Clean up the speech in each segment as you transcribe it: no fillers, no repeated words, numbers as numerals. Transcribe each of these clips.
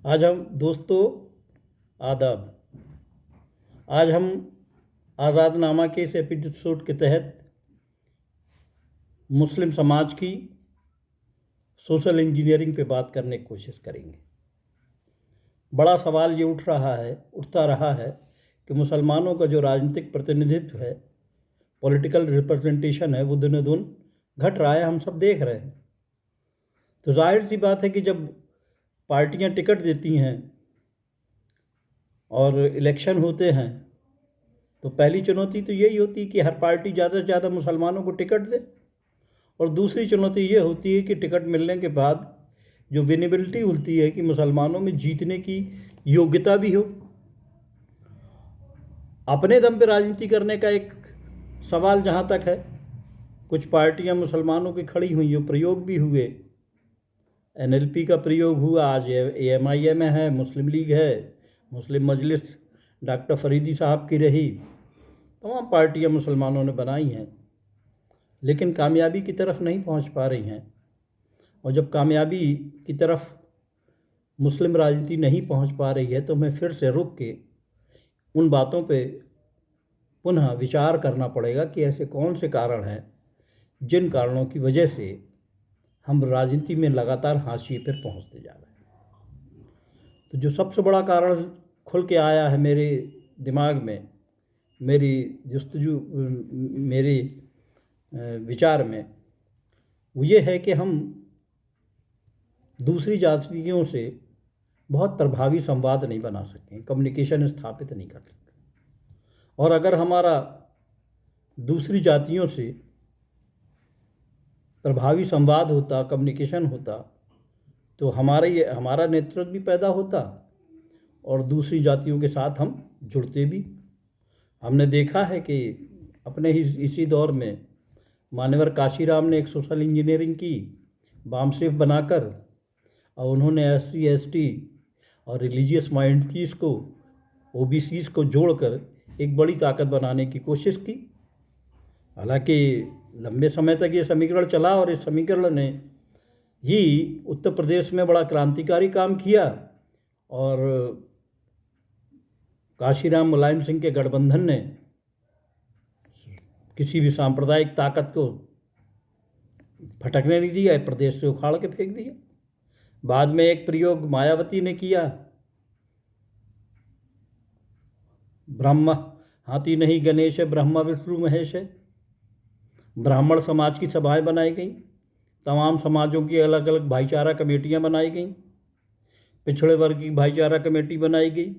आज हम दोस्तों आदाब। आज हम आज़ादनामा के इस एपिसोड के तहत मुस्लिम समाज की सोशल इंजीनियरिंग पे बात करने की कोशिश करेंगे। बड़ा सवाल ये उठता रहा है कि मुसलमानों का जो राजनीतिक प्रतिनिधित्व है, पॉलिटिकल रिप्रेजेंटेशन है, वो दिनों दिन घट रहा है। हम सब देख रहे हैं। तो जाहिर सी बात है कि जब पार्टियां टिकट देती हैं और इलेक्शन होते हैं तो पहली चुनौती तो यही होती है कि हर पार्टी ज़्यादा से ज़्यादा मुसलमानों को टिकट दे, और दूसरी चुनौती ये होती है कि टिकट मिलने के बाद जो विनेबिलिटी होती है कि मुसलमानों में जीतने की योग्यता भी हो। अपने दम पे राजनीति करने का एक सवाल जहाँ तक है, कुछ पार्टियां मुसलमानों की खड़ी हुई, जो प्रयोग भी हुए। एनएलपी का प्रयोग हुआ, आज एएमआईएम है, मुस्लिम लीग है, मुस्लिम मजलिस डॉक्टर फरीदी साहब की रही, तमाम पार्टियां मुसलमानों ने बनाई हैं, लेकिन कामयाबी की तरफ नहीं पहुंच पा रही हैं। और जब कामयाबी की तरफ मुस्लिम राजनीति नहीं पहुंच पा रही है तो हमें फिर से रुक के उन बातों पे पुनः विचार करना पड़ेगा कि ऐसे कौन से कारण हैं जिन कारणों की वजह से हम राजनीति में लगातार हाशिए पर पहुंचते जा रहे हैं। तो जो सबसे बड़ा कारण खुल के आया है मेरे दिमाग में, मेरी जस्तजू, मेरे विचार में, वो ये है कि हम दूसरी जातियों से बहुत प्रभावी संवाद नहीं बना सकें, कम्युनिकेशन स्थापित नहीं कर सकें। और अगर हमारा दूसरी जातियों से प्रभावी संवाद होता, कम्युनिकेशन होता, तो हमारा नेतृत्व भी पैदा होता और दूसरी जातियों के साथ हम जुड़ते भी। हमने देखा है कि अपने ही इसी दौर में मान्यवर काशीराम ने एक सोशल इंजीनियरिंग की, बामसेफ बनाकर, और उन्होंने SC ST और रिलीजियस माइनॉरिटीज़ को, OBCs को जोड़कर एक बड़ी ताकत बनाने की कोशिश की। हालांकि लंबे समय तक ये समीकरण चला और इस समीकरण ने ही उत्तर प्रदेश में बड़ा क्रांतिकारी काम किया, और काशीराम मुलायम सिंह के गठबंधन ने किसी भी सांप्रदायिक ताकत को फटकने नहीं दिया, प्रदेश से उखाड़ के फेंक दिया। बाद में एक प्रयोग मायावती ने किया, ब्रह्म हाथी नहीं गणेश है, ब्रह्मा विष्णु महेश है। ब्राह्मण समाज की सभाएं बनाई गई, तमाम समाजों की अलग अलग भाईचारा कमेटियां बनाई गई, पिछड़े वर्ग की भाईचारा कमेटी बनाई गई,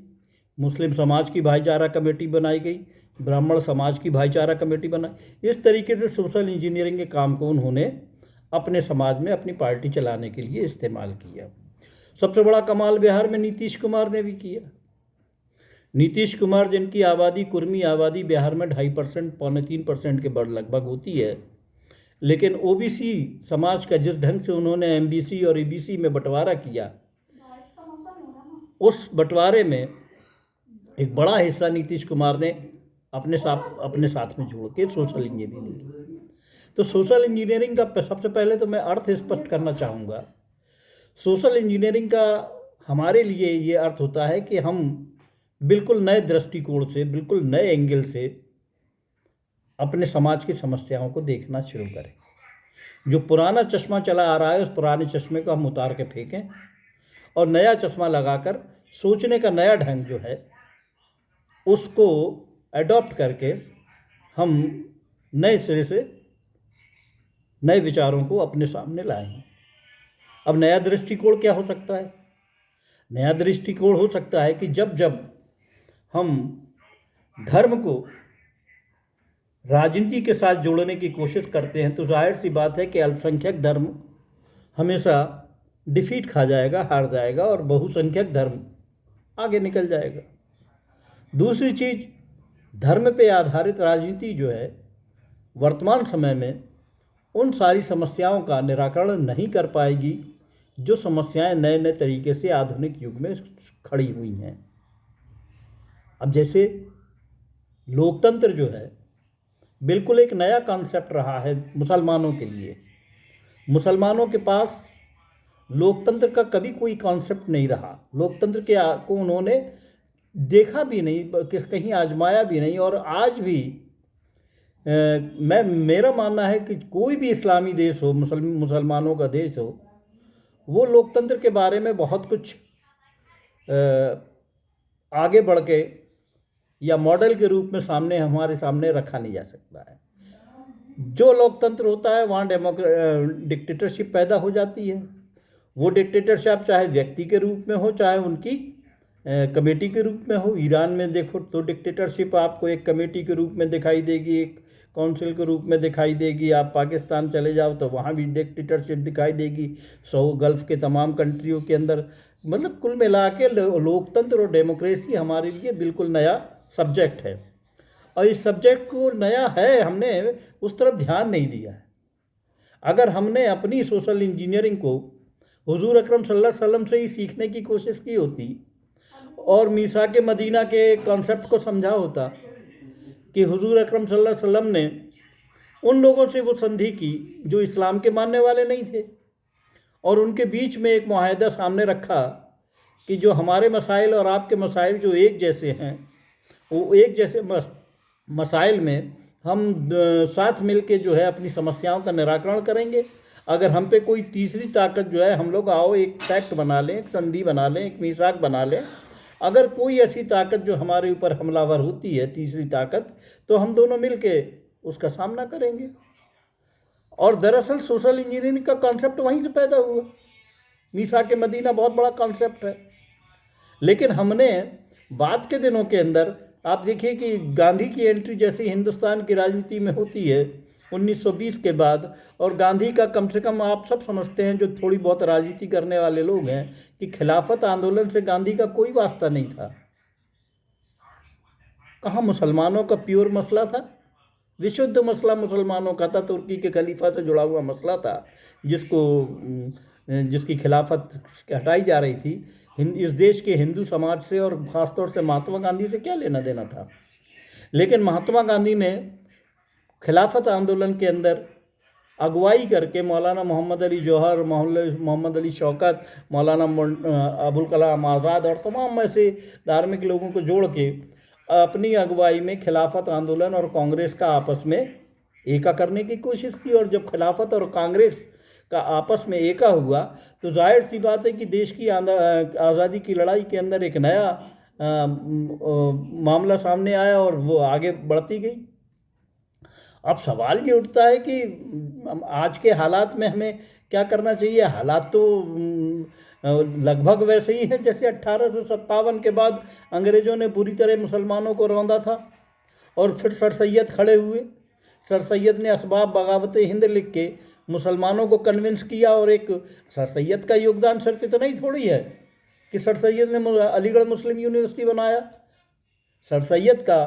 मुस्लिम समाज की भाईचारा कमेटी बनाई गई, ब्राह्मण समाज की भाईचारा कमेटी बनाई। इस तरीके से सोशल इंजीनियरिंग के काम को उन्होंने अपने समाज में अपनी पार्टी चलाने के लिए इस्तेमाल किया। सबसे बड़ा कमाल बिहार में नीतीश कुमार ने भी किया। नीतीश कुमार, जिनकी आबादी, कुर्मी आबादी बिहार में 2.5%, 2.25% के बड़ लगभग होती है, लेकिन OBC समाज का जिस ढंग से उन्होंने MBC और EBC में बंटवारा किया, उस बंटवारे में एक बड़ा हिस्सा नीतीश कुमार ने अपने साथ में जोड़ के सोशल इंजीनियरिंग। तो सोशल इंजीनियरिंग का सबसे पहले तो मैं अर्थ स्पष्ट करना चाहूँगा। सोशल इंजीनियरिंग का हमारे लिए ये अर्थ होता है कि हम बिल्कुल नए दृष्टिकोण से, बिल्कुल नए एंगल से अपने समाज की समस्याओं को देखना शुरू करें। जो पुराना चश्मा चला आ रहा है, उस पुराने चश्मे को हम उतार के फेंकें और नया चश्मा लगाकर सोचने का नया ढंग जो है उसको एडॉप्ट करके हम नए सिरे से नए विचारों को अपने सामने लाएं। अब नया दृष्टिकोण क्या हो सकता है? नया दृष्टिकोण हो सकता है कि जब जब हम धर्म को राजनीति के साथ जोड़ने की कोशिश करते हैं तो जाहिर सी बात है कि अल्पसंख्यक धर्म हमेशा डिफीट खा जाएगा, हार जाएगा, और बहुसंख्यक धर्म आगे निकल जाएगा। दूसरी चीज़, धर्म पे आधारित राजनीति जो है वर्तमान समय में उन सारी समस्याओं का निराकरण नहीं कर पाएगी जो समस्याएं नए नए तरीके से आधुनिक युग में खड़ी हुई हैं। अब जैसे लोकतंत्र जो है बिल्कुल एक नया कॉन्सेप्ट रहा है मुसलमानों के लिए। मुसलमानों के पास लोकतंत्र का कभी कोई कॉन्सेप्ट नहीं रहा। लोकतंत्र को उन्होंने देखा भी नहीं, कहीं आजमाया भी नहीं। और आज भी मेरा मानना है कि कोई भी इस्लामी देश हो, मुसलमानों का देश हो, वो लोकतंत्र के बारे में बहुत कुछ आगे बढ़ के या मॉडल के रूप में हमारे सामने रखा नहीं जा सकता है। जो लोकतंत्र होता है वहाँ डिक्टेटरशिप पैदा हो जाती है। वो डिक्टेटरशिप चाहे व्यक्ति के रूप में हो, चाहे उनकी कमेटी के रूप में हो। ईरान में देखो तो डिक्टेटरशिप आपको एक कमेटी के रूप में दिखाई देगी, एक काउंसिल के रूप में दिखाई देगी। आप पाकिस्तान चले जाओ तो वहाँ भी डिक्टेटरशिप दिखाई देगी, गल्फ़ के तमाम कंट्रियों के अंदर। मतलब कुल मिला के लोकतंत्र और डेमोक्रेसी हमारे लिए बिल्कुल नया सब्जेक्ट है, और इस सब्जेक्ट को नया है, हमने उस तरफ ध्यान नहीं दिया है। अगर हमने अपनी सोशल इंजीनियरिंग को हुजूर अकरम सल्लल्लाहु अलैहि वसल्लम से ही सीखने की कोशिश की होती और मीसाक मदीना के कॉन्सेप्ट को समझा होता कि हुजूर अकरम सल्लल्लाहु अलैहि वसल्लम ने उन लोगों से वो संधि की जो इस्लाम के मानने वाले नहीं थे, और उनके बीच में एक मुआहदा सामने रखा कि जो हमारे मसाइल और आपके मसाइल जो एक जैसे हैं, वो एक जैसे मसाइल में हम साथ मिल के जो है अपनी समस्याओं का निराकरण करेंगे। अगर हम पे कोई तीसरी ताकत जो है, हम लोग आओ एक पैक्ट बना लें, एक संधि बना लें, एक मीसाक बना लें। अगर कोई ऐसी ताकत जो हमारे ऊपर हमलावर होती है, तीसरी ताकत, तो हम दोनों मिल के उसका सामना करेंगे। और दरअसल सोशल इंजीनियरिंग का कॉन्सेप्ट वहीं से पैदा हुआ। मीसाक मदीना बहुत बड़ा कॉन्सेप्ट है, लेकिन हमने बाद के दिनों के अंदर आप देखिए कि गांधी की एंट्री जैसी हिंदुस्तान की राजनीति में होती है 1920 के बाद, और गांधी का कम से कम आप सब समझते हैं जो थोड़ी बहुत राजनीति करने वाले लोग हैं कि खिलाफत आंदोलन से गांधी का कोई वास्ता नहीं था। कहाँ मुसलमानों का प्योर मसला था, विशुद्ध मसला मुसलमानों का था, तुर्की के खलीफा से जुड़ा हुआ मसला था जिसकी खिलाफत हटाई जा रही थी। इस देश के हिंदू समाज से और ख़ासतौर से महात्मा गांधी से क्या लेना देना था। लेकिन महात्मा गांधी ने खिलाफत आंदोलन के अंदर अगुवाई करके मौलाना मोहम्मद अली जौहर, मोहम्मद अली शौकत, मौलाना अबुल कलाम आज़ाद और तमाम ऐसे धार्मिक लोगों को जोड़ के अपनी अगुवाई में खिलाफत आंदोलन और कांग्रेस का आपस में एका करने की कोशिश की। और जब खिलाफत और कांग्रेस का आपस में एका हुआ तो जाहिर सी बात है कि देश की आज़ादी की लड़ाई के अंदर एक नया मामला सामने आया और वो आगे बढ़ती गई। अब सवाल ये उठता है कि आज के हालात में हमें क्या करना चाहिए। हालात तो लगभग वैसे ही हैं जैसे 1857 के बाद अंग्रेज़ों ने पूरी तरह मुसलमानों को रौंदा था, और फिर सर सैयद खड़े हुए। सर सैयद ने असबाब बगावत हिंद लिख के मुसलमानों को कन्विंस किया, और एक सर सैयद का योगदान सिर्फ इतना ही थोड़ी है कि सर सैयद ने अलीगढ़ मुस्लिम यूनिवर्सिटी बनाया। सर सैयद का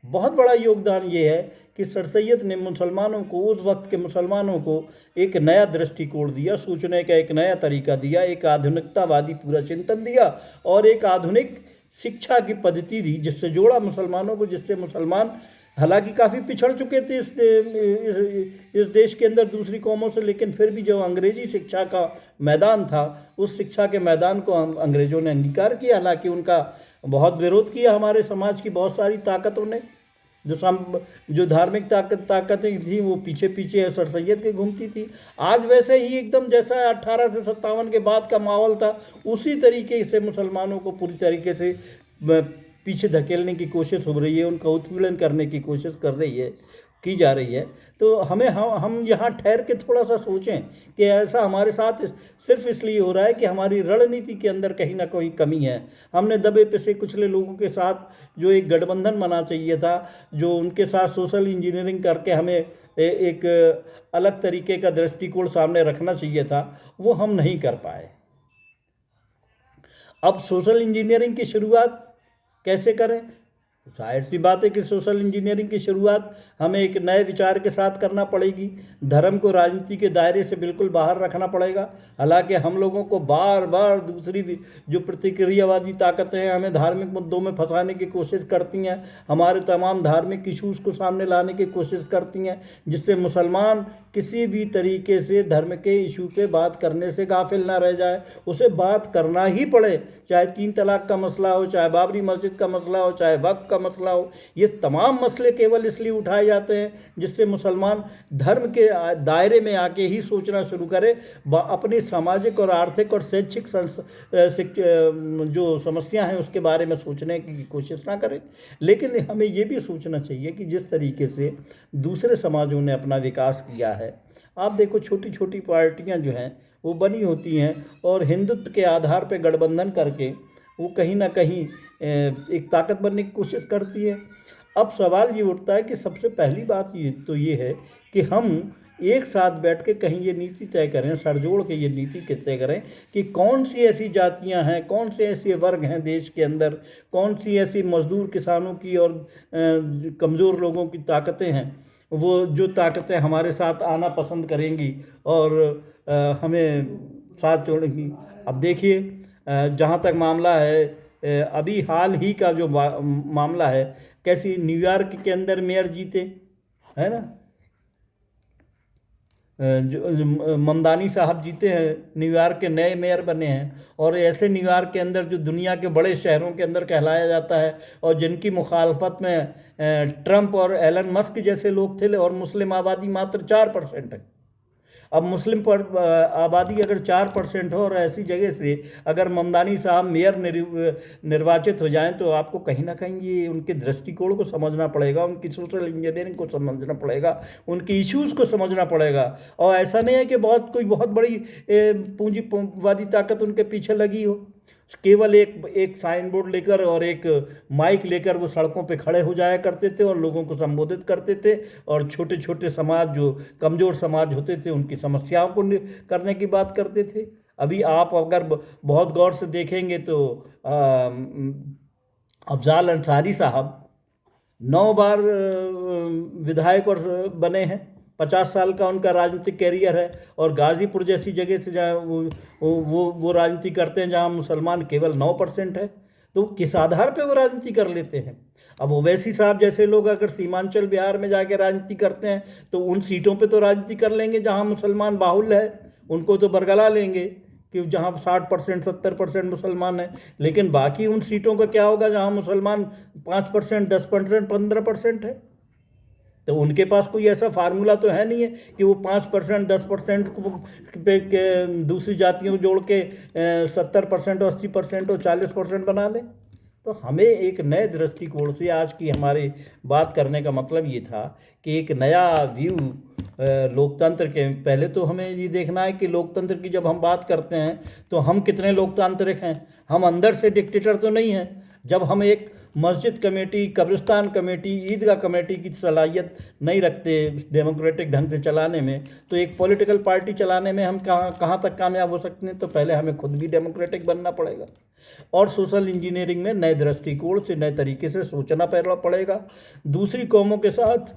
बहुत बड़ा योगदान ये है कि सर सैयद ने मुसलमानों को, उस वक्त के मुसलमानों को एक नया दृष्टिकोण दिया, सोचने का एक नया तरीका दिया, एक आधुनिकतावादी पूरा चिंतन दिया, और एक आधुनिक शिक्षा की पद्धति दी जिससे जोड़ा मुसलमानों को, जिससे मुसलमान हालांकि काफ़ी पिछड़ चुके थे इस देश के अंदर दूसरी कौमों से, लेकिन फिर भी जो अंग्रेजी शिक्षा का मैदान था, उस शिक्षा के मैदान को अंग्रेज़ों ने अंगीकार किया। हालांकि उनका बहुत विरोध किया हमारे समाज की बहुत सारी ताकतों ने। जो धार्मिक ताकतें थी वो पीछे पीछे सर सैयद के घूमती थी। आज वैसे ही एकदम जैसा 1857 के बाद का माहौल था, उसी तरीके से मुसलमानों को पूरी तरीके से पीछे धकेलने की कोशिश हो रही है, उनका उत्पीड़न करने की कोशिश की जा रही है। तो हम यहाँ ठहर के थोड़ा सा सोचें कि ऐसा हमारे साथ सिर्फ इसलिए हो रहा है कि हमारी रणनीति के अंदर कहीं ना कहीं कमी है। हमने दबे पिसे कुचले लोगों के साथ जो एक गठबंधन बना चाहिए था, जो उनके साथ सोशल इंजीनियरिंग करके हमें एक अलग तरीके का दृष्टिकोण सामने रखना चाहिए था, वो हम नहीं कर पाए। अब सोशल इंजीनियरिंग की शुरुआत कैसे करें? जाहिर सी बात है कि सोशल इंजीनियरिंग की शुरुआत हमें एक नए विचार के साथ करना पड़ेगी। धर्म को राजनीति के दायरे से बिल्कुल बाहर रखना पड़ेगा। हालांकि हम लोगों को बार बार दूसरी भी जो प्रतिक्रियावादी ताकतें हैं हमें धार्मिक मुद्दों में फंसाने की कोशिश करती हैं, हमारे तमाम धार्मिक इशूज़ को सामने लाने की कोशिश करती हैं, जिससे मुसलमान किसी भी तरीके से धर्म के इशू पे बात करने से गाफिल ना रह जाए। उसे बात करना ही पड़े, चाहे 3 तलाक का मसला हो, चाहे बाबरी मस्जिद का मसला हो, चाहे वक्फ का मसला हो। ये तमाम मसले केवल इसलिए उठाए जाते हैं जिससे मुसलमान धर्म के दायरे में आके ही सोचना शुरू करे, अपनी सामाजिक और आर्थिक और शैक्षिक जो समस्या हैं उसके बारे में सोचने की कोशिश ना करें। लेकिन हमें ये भी सोचना चाहिए कि जिस तरीके से दूसरे समाजों ने अपना विकास किया है, आप देखो छोटी छोटी पार्टियां जो हैं वो बनी होती हैं और हिंदुत्व के आधार पर गठबंधन करके वो कहीं ना कहीं एक ताकत बनने की कोशिश करती है। अब सवाल ये उठता है कि सबसे पहली बात ये है कि हम एक साथ बैठ के कहीं ये नीति तय करें, सर जोड़ के ये नीति तय करें कि कौन सी ऐसी जातियां हैं, कौन से ऐसे वर्ग हैं देश के अंदर, कौन सी ऐसी मजदूर किसानों की और कमज़ोर लोगों की ताकतें हैं, वो जो ताकतें हमारे साथ आना पसंद करेंगी और हमें साथ जोड़ेंगी। अब देखिए जहाँ तक मामला है, अभी हाल ही का जो मामला है, कैसी न्यूयॉर्क के अंदर मेयर जीते, है ना, जो ममदानी साहब जीते हैं, न्यूयॉर्क के नए मेयर बने हैं। और ऐसे न्यूयॉर्क के अंदर जो दुनिया के बड़े शहरों के अंदर कहलाया जाता है और जिनकी मुखालफत में ट्रंप और एलन मस्क जैसे लोग थे, और मुस्लिम आबादी मात्र 4% है। अब मुस्लिम पर आबादी अगर 4% हो और ऐसी जगह से अगर ममदानी साहब मेयर निर्वाचित हो जाएं तो आपको कहीं ना कहीं ये उनके दृष्टिकोण को समझना पड़ेगा, उनकी सोशल इंजीनियरिंग को समझना पड़ेगा, उनकी इश्यूज़ को समझना पड़ेगा। और ऐसा नहीं है कि कोई बहुत बड़ी पूंजीवादी ताकत उनके पीछे लगी हो। केवल एक साइन बोर्ड लेकर और एक माइक लेकर वो सड़कों पे खड़े हो जाया करते थे और लोगों को संबोधित करते थे, और छोटे छोटे समाज जो कमज़ोर समाज होते थे उनकी समस्याओं को करने की बात करते थे। अभी आप अगर बहुत गौर से देखेंगे तो अफजाल अंसारी साहब 9 बार विधायक और बने हैं, 50 साल का उनका राजनीतिक कैरियर है, और गाज़ीपुर जैसी जगह से जहाँ वो राजनीति करते हैं जहाँ मुसलमान केवल 9% है। तो किस आधार पे वो राजनीति कर लेते हैं? अब ओवैसी साहब जैसे लोग अगर सीमांचल बिहार में जाके राजनीति करते हैं तो उन सीटों पे तो राजनीति कर लेंगे जहाँ मुसलमान बाहुल्य है, उनको तो बरगला लेंगे कि जहाँ 60% 70% मुसलमान हैं। लेकिन बाकी उन सीटों का क्या होगा जहाँ मुसलमान 5% 10% 15% है? तो उनके पास कोई ऐसा फार्मूला तो है नहीं है कि वो 5% 10% पे दूसरी जातियों को जोड़ के 70% और 80% और 40% बना लें। तो हमें एक नए दृष्टिकोण से आज की हमारी बात करने का मतलब ये था कि एक नया व्यू लोकतंत्र के, पहले तो हमें ये देखना है कि लोकतंत्र की जब हम बात करते हैं तो हम कितने लोकतांत्रिक हैं। हम अंदर से डिक्टेटर तो नहीं हैं। जब हम एक मस्जिद कमेटी, कब्रिस्तान कमेटी, ईदगाह कमेटी की सलाहियत नहीं रखते डेमोक्रेटिक ढंग से चलाने में, तो एक पॉलिटिकल पार्टी चलाने में हम कहाँ तक कामयाब हो सकते हैं? तो पहले हमें खुद भी डेमोक्रेटिक बनना पड़ेगा और सोशल इंजीनियरिंग में नए दृष्टिकोण से नए तरीके से सोचना पड़ेगा। दूसरी कौमों के साथ,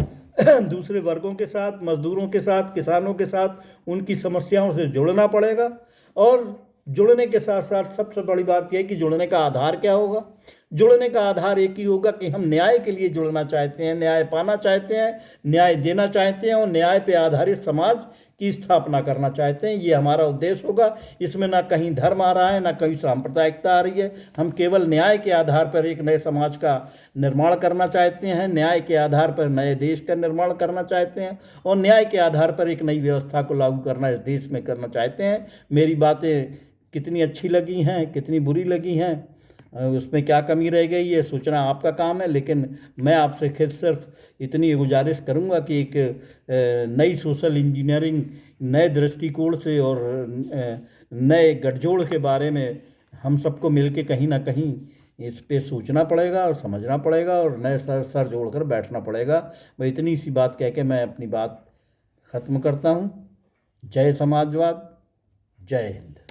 दूसरे वर्गों के साथ, मजदूरों के साथ, किसानों के साथ उनकी समस्याओं से जुड़ना पड़ेगा। और जुड़ने के साथ साथ सबसे बड़ी बात यह है कि जुड़ने का आधार क्या होगा? जुड़ने का आधार एक ही होगा कि हम न्याय के लिए जुड़ना चाहते हैं, न्याय पाना चाहते हैं, न्याय देना चाहते हैं और न्याय पे आधारित समाज की स्थापना करना चाहते हैं। ये हमारा उद्देश्य होगा। इसमें ना कहीं धर्म आ रहा है, ना कहीं सांप्रदायिकता आ रही है। हम केवल न्याय के आधार पर एक नए समाज का निर्माण करना चाहते हैं, न्याय के आधार पर नए देश का निर्माण करना चाहते हैं और न्याय के आधार पर एक नई व्यवस्था को लागू करना इस देश में करना चाहते हैं। मेरी बातें कितनी अच्छी लगी हैं, कितनी बुरी लगी हैं, उसमें क्या कमी रह गई, ये सोचना आपका काम है। लेकिन मैं आपसे फिर सिर्फ इतनी गुजारिश करूंगा कि एक नई सोशल इंजीनियरिंग, नए दृष्टिकोण से और नए गठजोड़ के बारे में हम सबको मिलके कहीं ना कहीं इस पे सोचना पड़ेगा और समझना पड़ेगा और नए सर जोड़कर बैठना पड़ेगा। मैं इतनी सी बात कह के मैं अपनी बात ख़त्म करता हूँ। जय समाजवाद, जय हिंद।